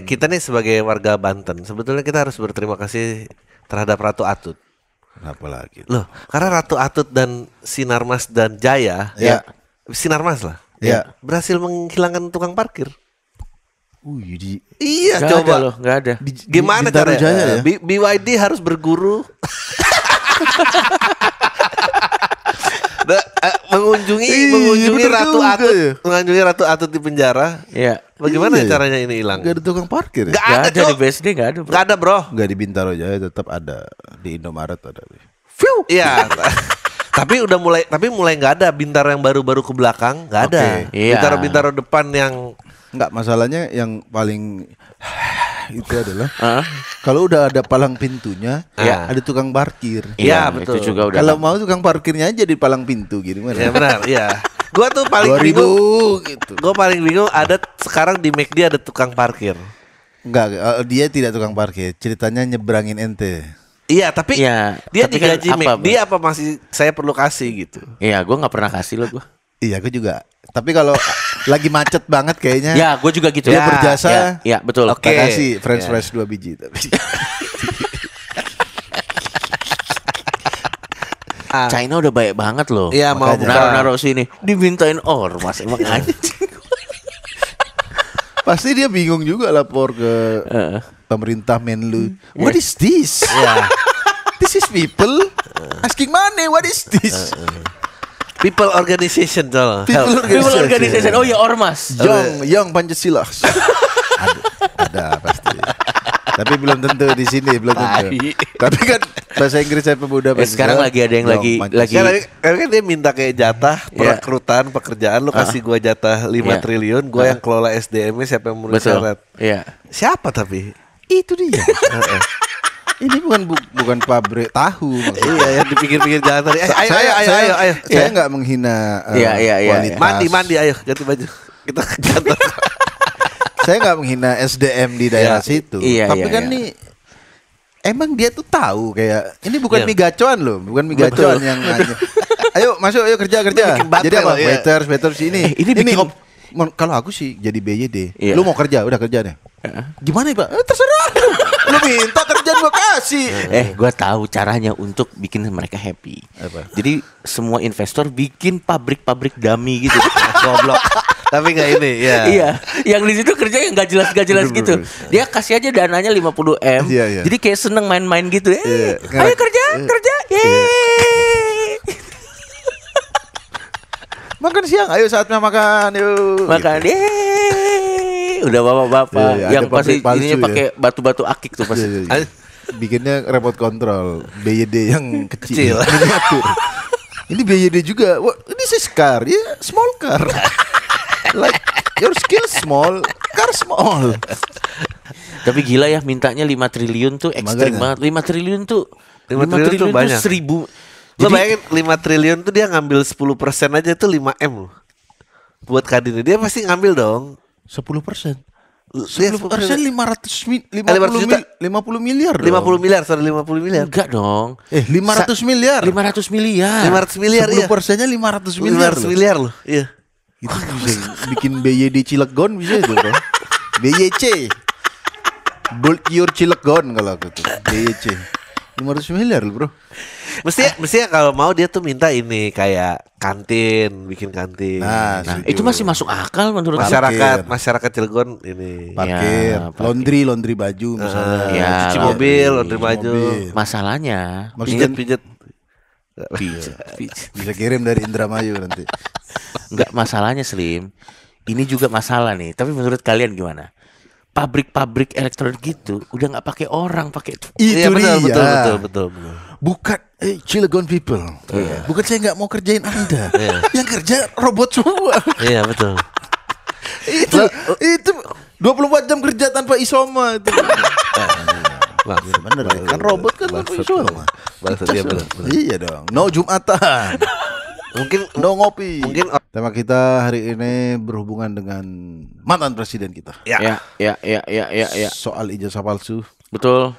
Kita nih sebagai warga Banten, sebetulnya kita harus berterima kasih terhadap Ratu Atut. Kenapa lagi? Loh, karena Ratu Atut dan Sinarmas dan Jaya, Ya. Sinarmas lah, Ya. berhasil menghilangkan tukang parkir. Iya, Gak coba. ada loh, gak ada. Gimana Bintaro caranya? Jaya ya? BYD harus berguru. mengunjungi bener Ratu juga Atut, ya. mengunjungi Ratu Atut di penjara. Iya. Bagaimana Iya, ya. caranya ini hilang? Gak ada tukang parkir ya? Gak Gak ada, ada di Cok. BSD, gak ada bro. Gak ada, bro. Gak di Bintaro Jaya tetap ada. Di Indomaret ada. Iya. Tapi mulai nggak ada Bintaro yang baru-baru ke belakang, nggak ada. Oke. Iya. Bintaro depan yang Enggak, masalahnya yang paling itu adalah Hah? kalau udah ada palang pintunya, Iya. ada tukang parkir. Iya, Itu betul. juga udah. Kalau mau tukang parkirnya aja di palang pintu gitu ya gimana? benar, iya. Gua tuh paling 2000 bingung. gitu. Gua paling bingung ada sekarang di McD ada tukang parkir. Enggak, dia tidak tukang parkir. Ceritanya nyebrangin ente. Iya, tapi Iya, dia tapi kan digaji apa, McD apa masih saya perlu kasih gitu? Iya, gue gak pernah kasih lo gue. Iya, aku juga. Tapi kalau lagi macet banget kayaknya, Ya, gue juga gitu. dia Ya, berjasa. Ya, betul. Oke. Tak kasih French Ya. fries 2 biji tapi. China udah baik banget loh. Iya, mau Makanya. buka. Naruh-naruh sini dimintain ormas emang anjing. Pasti dia bingung juga lapor ke pemerintah Menlu. What is this? Iya. This is people asking money. What is this? People organization tuh. People People organization. Oh ya ormas. Young Pancasila. ada pasti. Tapi belum tentu di sini, belum tentu. Tai. Tapi kan bahasa Inggris saya pemuda. Sekarang lagi ada yang Young lagi- Pancasila. Kan dia minta kayak jatah Iya. perekrutan pekerjaan, lu kasih gua jatah 5 Iya. triliun, gua yang kelola SDM-nya siapa yang memenuhi Betul. syarat. Iya. Siapa tapi? Itu dia. Ini bukan pabrik tahu maksudnya. Iya, yang dipikir-pikir jalan tadi. Ayo. Saya nggak menghina Iya. kualitas. Mandi, ayo ganti baju. Kita ke kantor. Saya nggak menghina SDM di daerah Iya. situ. Iya, Tapi iya, kan iya. nih emang dia tuh tahu kayak ini bukan Iya. migacuan loh, bukan migacuan yang nanya. Ayo masuk, ayo kerja. bikin batel, Jadi apa? iya. Waiters ini. ini bikin- kalau aku sih jadi BYD. Iya. Lu mau kerja, udah kerja deh. Gimana ya, Pak? Terserah. Lu minta kerjaan gua kasih. Gue tahu caranya untuk bikin mereka happy. Apa? Jadi semua investor bikin pabrik-pabrik dummy gitu. Goblok. Tapi nggak ini, ya. Iya, yang di situ kerja yang gak jelas gitu. Dia kasih aja dananya 50 M. Iya, iya. Jadi kayak seneng main-main gitu. Iya. Ayo kerja. Yeay. Makan siang, ayo saatnya makan, yuk. Makan. Gitu. Yeay. Udah bapak-bapak Iya, iya, yang ada pasti pabrik palsu ininya ya. pakai batu-batu akik tuh pasti. Iya, iya, iya. Bikinnya remote control BYD yang Kecil. kecil, miniatur. Ini BYD juga. Wah, ini sih car, ya small car. Like your skill small, car small. Tapi gila ya mintanya 5 triliun tuh ekstrim Makanya. banget. 5 triliun tuh 5 triliun tuh banyak. 1000. Lo bayangin 5 triliun tuh dia ngambil 10% aja itu 5 M loh. Buat Kadin dia pasti ngambil dong. 10%. Dia 10% 50 juta. 50 miliar. 50 miliar, sorry 50 miliar. Enggak dong. 500 miliar. 500 miliar. 500 miliar 10 iya. persennya 500 miliar. 500 miliar loh. Iya. Itu bisa bikin BYD Cilegon bisa itu bro. BYC Bulk Your Cilegon kalau aku tuh BYC 500 miliar loh bro. Mestinya kalau mau dia tuh minta ini kayak kantin, bikin kantin. Nah, Nah, setuju. itu masih masuk akal menurut aku. Masyarakat Cilegon ini. Parkir, Ya, parkir. laundry baju misalnya. Ya, Cuci laundry. mobil, laundry baju. mobil. Masalahnya Maksudnya Pijet. bisa kirim dari Indramayu nanti. enggak masalahnya Slim. Ini juga masalah nih. Tapi menurut kalian gimana? Pabrik-pabrik elektronik gitu udah nggak pakai orang, pakai Iya, Itu dia. betul. Bukan Cilegon people. Bukan saya nggak mau kerjain Anda. Yang kerja robot semua. Iya, betul. itu 24 jam kerja tanpa isoma itu. Bang, Bener kan robot kan tanpa isoma. Bangsat dia benar. Iya dong. No Jumatan. Mungkin No ngopi. Mungkin- Tema kita hari ini berhubungan dengan mantan presiden kita. ya. Ya. Soal ijazah palsu. Betul.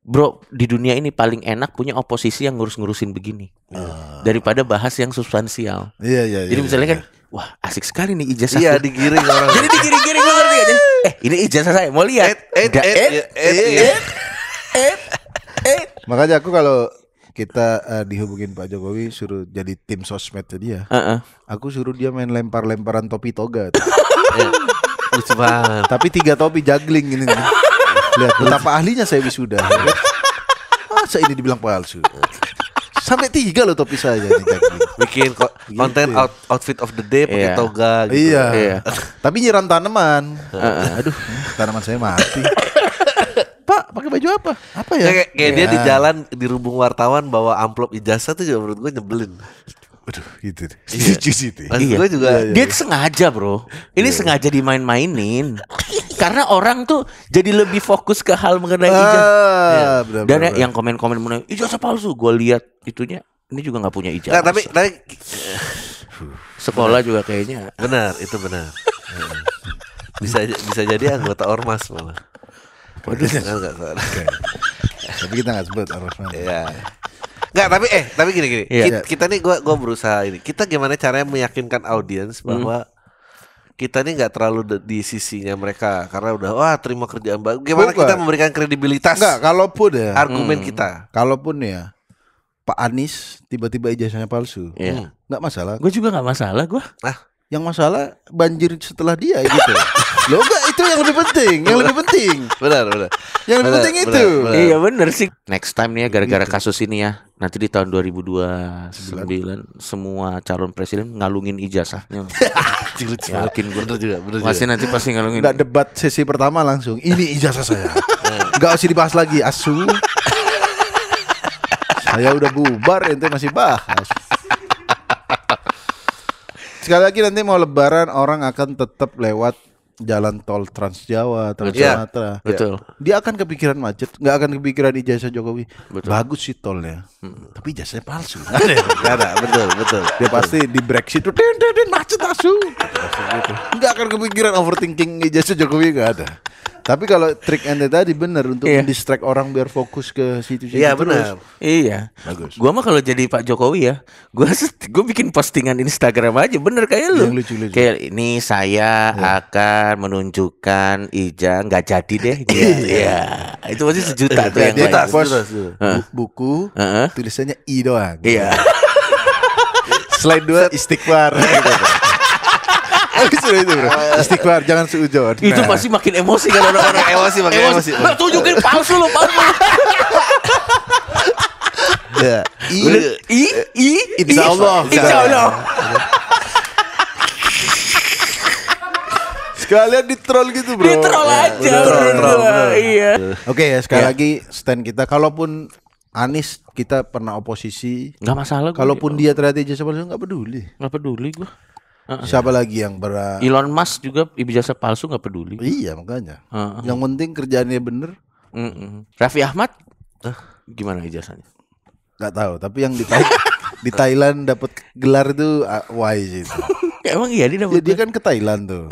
Bro, di dunia ini paling enak punya oposisi yang ngurus-ngurusin begini. Daripada bahas yang substansial. Iya. Jadi misalnya kan, wah asik sekali nih ijazah. Iya, digiring orang. Jadi digiring-giring lu ngerti gak? Jadi, ini ijazah saya, mau lihat? Nggak, Makanya aku kalau kita dihubungin Pak Jokowi suruh jadi tim sosmednya dia, aku suruh dia main lempar-lemparan topi toga tuh. Lucu banget. Tapi 3 topi juggling ini nih. Lihat betapa ahlinya saya wisuda. Masa ini dibilang palsu? Sampai 3 loh topi saya nih juggling. Bikin konten outfit of the day pakai Iya. toga gitu. Iya. Tapi nyiram tanaman. Aduh, tanaman saya mati. Pak, pakai baju apa? Apa ya? Kayak dia di jalan dirubung wartawan bawa amplop ijazah tuh juga menurut gue nyebelin. Aduh, gitu. Lucu sih itu. Maksud Iya. gue juga Dia sengaja bro. Ini sengaja dimain-mainin. Karena orang tuh jadi lebih fokus ke hal mengenai ijazah. Benar, Dan benar. yang komen-komen mengenai ijazah palsu, gue lihat itunya ini juga nggak punya ijazah. Nggak, tapi Sekolah juga kayaknya. benar, itu benar. Bisa jadi anggota ormas malah. Waduh, Enggak. tapi kita nggak sebut Ar-Rahman. Iya. Enggak, tapi gini. Iya. Kita nih gua berusaha ini. Kita gimana caranya meyakinkan audiens bahwa kita nih nggak terlalu di sisinya mereka karena udah terima kerjaan baru. Gimana Bukan. kita memberikan kredibilitas Enggak, kalaupun ya, argumen kita. kalaupun ya Pak Anies tiba-tiba ijazahnya palsu, Iya. nggak masalah. Gue juga nggak masalah gue. Yang masalah banjir setelah dia gitu. Loh enggak, itu yang lebih penting, Benar. Yang lebih penting itu. benar. Iya bener sih. Next time nih ya gara-gara kasus ini ya. Nanti di tahun 2029 semua calon presiden ngalungin ijazahnya. Yakin gue. Bener juga. Pasti nanti pasti ngalungin. Enggak debat sesi pertama langsung. Ini ijazah saya. Enggak usah dibahas lagi, asu. Saya udah bubar, ente masih bahas. Sekali lagi nanti mau lebaran orang akan tetap lewat jalan tol Trans Jawa, Trans Iya. Sumatera. Betul. Dia akan kepikiran macet, nggak akan kepikiran ijazah Jokowi. Betul. Bagus sih tolnya, tapi ijazahnya palsu. Nggak ada, betul. Dia pasti di Brexit tuh macet asu. Gitu. Nggak akan kepikiran overthinking ijazah Jokowi, nggak ada. Tapi kalau trik ente tadi benar untuk Iya. distract orang biar fokus ke situ-situ. Iya, terus. benar. Iya. Bagus. Gua mah kalau jadi Pak Jokowi ya, gua bikin postingan Instagram aja bener kayak lu. Yang lucu-lucu. Kayak ini saya akan menunjukkan Ija nggak jadi deh dia. Iya. Itu pasti 1 juta tuh yang Dia like. post Heeh. buku, Heeh. tulisannya I doang. Iya. Slide 2 istighfar. Sudah itu bro. Istighfar, jangan seujon. Itu Nah. pasti makin emosi kan orang-orang. Makin emosi. Nah, tunjukin palsu lo, palsu. Ya. Insya Allah. Insya Allah. Sekalian di troll gitu bro. Di troll aja. Troll. Iya. Oke ya, sekali lagi stand kita. Kalaupun Anies kita pernah oposisi, Nggak masalah. kalaupun dia ternyata ijazah palsu nggak peduli. nggak peduli gue. Siapa lagi yang Elon Musk juga ijazah palsu nggak peduli. Iya makanya. Heeh. Yang penting kerjaannya bener. Raffi Ahmad, gimana ijazahnya? Nggak tahu. Tapi yang di Thailand dapat gelar itu wise itu. Emang iya dia Ya, dapat. dia kan ke Thailand tuh.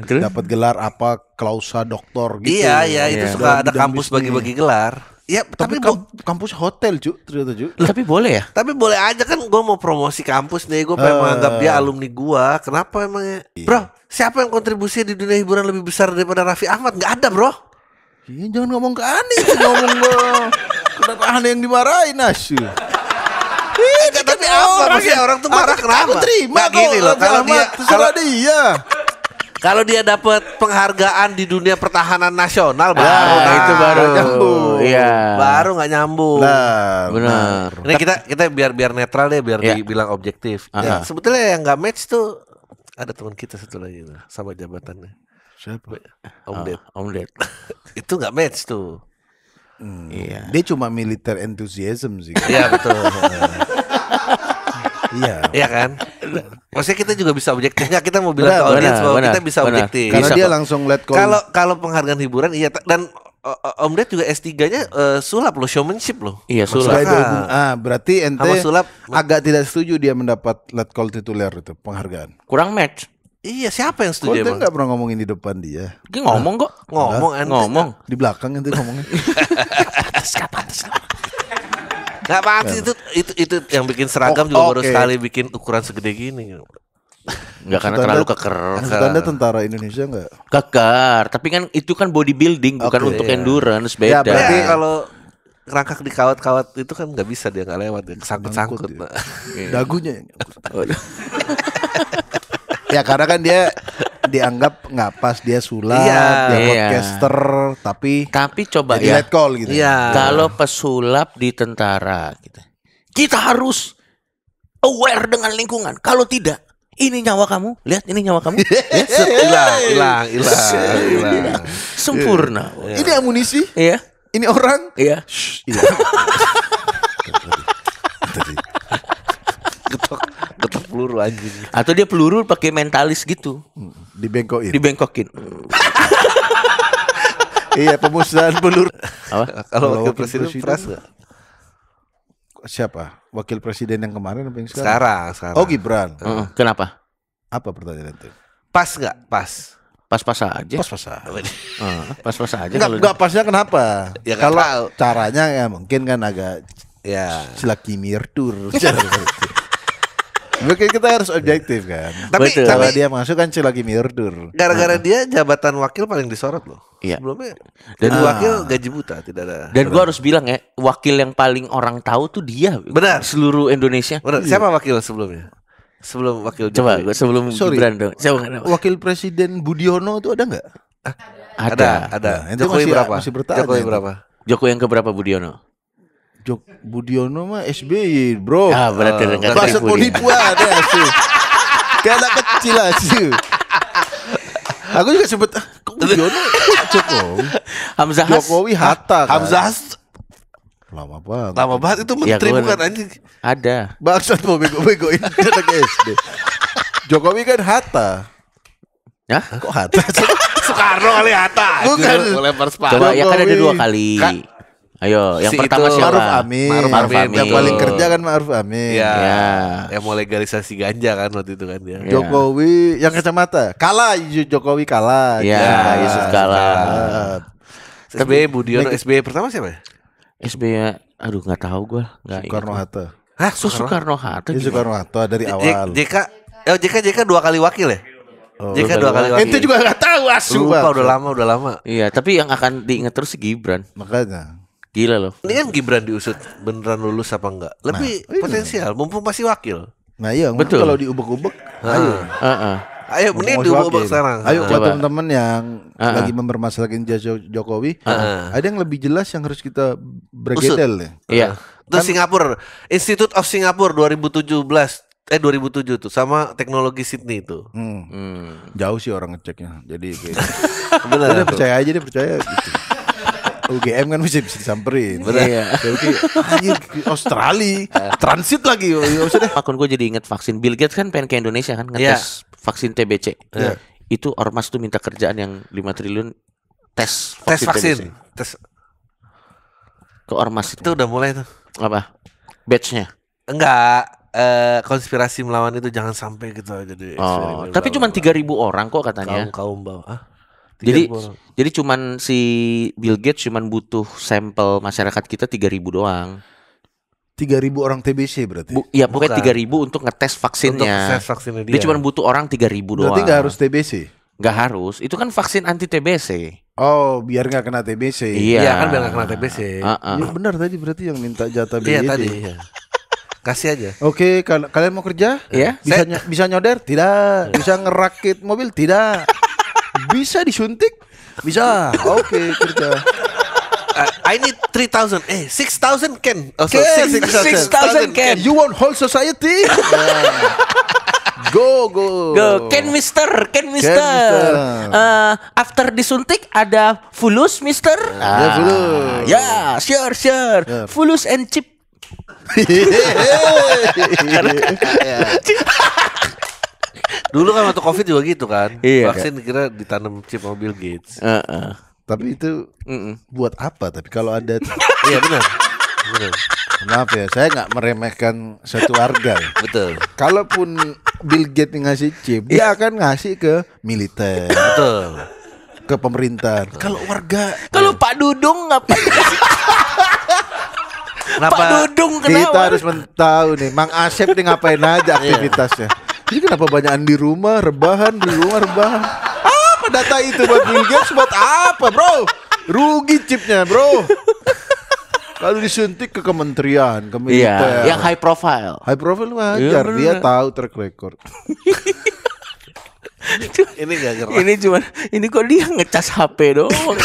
Terus? Dapat gelar apa klausa doktor gitu. Iya, itu Iya. suka ada Bidang kampus bisnis. bagi-bagi gelar. Iya, Tapi kampus hotel ternyata Tapi boleh ya? Tapi boleh aja kan, gue mau promosi kampus nih, gue pengen menganggap dia alumni gue. Kenapa emangnya? Bro, siapa yang kontribusi di dunia hiburan lebih besar daripada Raffi Ahmad? Gak ada bro. Iya, jangan ngomong ke Anies, ngomong ke kenapa Anies yang dimarahin asu. Tapi apa maksudnya orang tuh marah kenapa? Aku terima Nggak, gini loh, kalau dia dapat penghargaan di dunia pertahanan nasional baru itu baru nyambung. Iya. baru nggak nyambung. Benar. Ini kita biar netral deh, biar dibilang objektif. Ya, sebetulnya yang nggak match tuh ada teman kita satu lagi tuh, sama jabatannya. Siapa? Om Ded. Om Ded. Itu nggak match tuh. Iya. Dia cuma militer enthusiasm sih. Iya betul. Iya. Iya kan? Maksudnya kita juga bisa objektif. Nggak, kita mau bilang ke Benar, audiens bahwa benar, kita bisa benar. objektif. Karena Bisa dia kok. langsung let call. Kalau penghargaan hiburan iya, dan Om Ded juga S3-nya sulap loh, showmanship loh. Iya, Masuk sulap. akal. Berarti ente Sama sulap. agak tidak setuju dia mendapat let call tituler itu penghargaan. Kurang match. Iya, siapa yang Kok setuju ente emang? nggak pernah ngomongin di depan dia? Dia ngomong kok. Ngomong ente. Ngomong. Di belakang ente ngomongnya. Nggak pantas itu yang bikin seragam juga baru oke. sekali bikin ukuran segede gini. Enggak karena Maksud terlalu Anda- keker. Maksud Anda tentara Indonesia enggak? Keker, tapi kan itu kan bodybuilding bukan Oke, untuk iya. endurance, Ya, beda. berarti Ya, kalau ngerangkak di kawat-kawat itu kan nggak bisa dia nggak lewat ya, kesangkut-sangkut. Sangkut, Nah. Dagunya. Ya karena kan dia dianggap nggak pas, dia sulap, Iya. dia Iya. podcaster, tapi Tapi coba jadi ya, let call gitu. Iya. kalau pesulap di tentara kita harus aware dengan lingkungan. Kalau tidak, ini nyawa kamu. Lihat, ini nyawa kamu. Ya, hilang. sempurna. Ini amunisi, Iya, ini orang. iya. Iya. Getok peluru anjing. Atau dia peluru pakai mentalis gitu, Dibengkokin. dibengkokin. Iya, pemusnahan peluru. Apa? Kalau wakil wakil presiden presiden- pras nggak? Siapa? Wakil presiden yang kemarin apa yang sekarang? Sekarang. Oh, Gibran. Heeh, kenapa? Apa pertanyaan itu? Pas nggak? Pas. Pas-pas aja. Pas-pas aja. Pas-pas aja. Enggak pasnya kenapa? Ya, nggak Kalau tahu. caranya ya mungkin kan agak Ya. silakimir tur. Mungkin kita harus objektif kan. Tapi Betul. Kalau tapi dia masuk kan silakimir tur. gara-gara dia jabatan wakil paling disorot loh. Iya. Sebelumnya Dan- jadi wakil gaji buta tidak ada. Dan gua harus bilang ya, wakil yang paling orang tahu tuh dia. Benar. Seluruh Indonesia. Bener, siapa wakil sebelumnya? Sebelum wakil Coba Jokowi. gua sebelum Sorry. Gibran dong. Coba kenapa? Wakil Presiden Budiono itu ada nggak? ada. Nah, itu Jokowi masih- berapa? masih bertanya Jokowi itu. berapa? Jokowi yang keberapa Budiono? Budiono mah SBY bro. Ah, berarti nggak Maksud tertipu mau dia. nipu ada sih. Kayak anak kecil aja. Aku juga sebut kok Budiono Jokowi. Hamzah Has. Jokowi Hatta kan. Hamzah Lama banget. lama banget itu Ya, menteri gua- bukan anjing. Ada. Bangsat mau bego-begoin anak SD. Jokowi kan Hatta. Ya? Kok Hatta? Soekarno kali Hatta. Bukan. Anjir, lempar sepatu. Coba ya kan ada Jokowi. dua kali. Ka- Ayo, yang Si pertama itu, siapa? Ma'ruf Amin. Ma'ruf Amin. Yang Betul. paling kerja kan Ma'ruf Amin. Ya. Ya. Yang mau legalisasi ganja kan waktu itu kan dia. Ya. Jokowi yang kacamata. Kalah Jokowi kalah. Ya, Yusuf Kala. SBY Budiono, SBY pertama siapa ya? SBY, aduh nggak tahu gue, nggak Soekarno ingat. Hatta. Hah, Soekarno Hatta. Ya, gimana? Soekarno Hatta dari awal. JK 2 kali wakil ya? JK 2 kali wakil. Ente juga nggak tahu asu. Lupa Bang. udah lama. Iya, tapi yang akan diingat terus si Gibran. Makanya. Gila loh. Ini kan Gibran diusut beneran lulus apa enggak? Lebih potensial, mumpung masih wakil. Nah iya, Betul. kalau diubek-ubek, ayo. Heeh. Ayo, mending Mau diubah wakil. sekarang. Ayo buat Coba. teman-teman yang Ah. lagi mempermasalahkan jasa Jokowi, ada yang lebih jelas yang harus kita bergedel ya. Iya. Terus Singapura, Institute of Singapore 2007 tuh sama teknologi Sydney itu. Jauh sih orang ngeceknya. Jadi kayak Benar. udah percaya aja deh, percaya gitu. UGM kan bisa disamperin. Iya. Oke, anjir Australia, transit lagi. Ya usah deh. Akun gue jadi inget vaksin. Bill Gates kan pengen ke Indonesia kan ngetes vaksin TBC. Iya. Itu ormas tuh minta kerjaan yang 5 triliun tes Tes vaksin. TBC. Tes Ke ormas itu. itu udah mulai tuh. Apa? Batch-nya. Enggak, konspirasi melawan itu jangan sampai gitu jadi. Oh, tapi cuma 3.000 orang kok katanya. kaum bawah. Ah, Jadi 3.000 orang. jadi cuman si Bill Gates cuman butuh sampel masyarakat kita 3.000 doang. 3.000 orang TBC berarti. Ya pokoknya Bukan. 3.000 untuk ngetes Untuk vaksinnya. tes vaksinnya Dia cuma butuh orang 3.000 doang. Berarti nggak harus TBC. Nggak harus. Itu kan vaksin anti TBC. Oh, biar nggak kena TBC. Iya. Iya kan biar nggak kena TBC. Heeh. Ya, benar tadi berarti yang minta jatah Iya BYD. tadi. Iya. Kasih aja. Oke, kalian mau kerja? Iya. Bisa nyoder? Tidak. Bisa ngerakit mobil? Tidak. Bisa disuntik? Bisa. Oke, kerja. I need 3,000. 6,000 can. Oh, Can, 6,000 can. You want whole society? Go. Go, Ken Mister. Mister. After disuntik ada fulus Mister. Ya, fulus. Ya, sure. Ya. Fulus and chip. Dulu kan waktu Covid juga gitu kan. Iya. Vaksin kira ditanam chip mobil Gates. Heeh. Tapi itu buat apa? Tapi kalau ada, Iya benar. Benar. maaf ya, saya nggak meremehkan satu warga. Ya. Betul. Kalaupun Bill Gates ngasih chip, dia akan ngasih ke militer, Betul. ke pemerintahan. Kalau warga, Kalau Pak Dudung ngapain? Pak Kenapa? Dudung kita kenapa? harus tahu nih, Mang Asep nih ngapain aja aktivitasnya. Ini kenapa banyakan di rumah rebahan. Apa data itu buat Bill Gates buat apa bro? Rugi chipnya bro. Lalu disuntik ke kementerian, ke militer. Iya, yang high profile. High profile wajar, Iya, dia tahu track record. Ini gak gerak. Ini kok dia ngecas HP doang.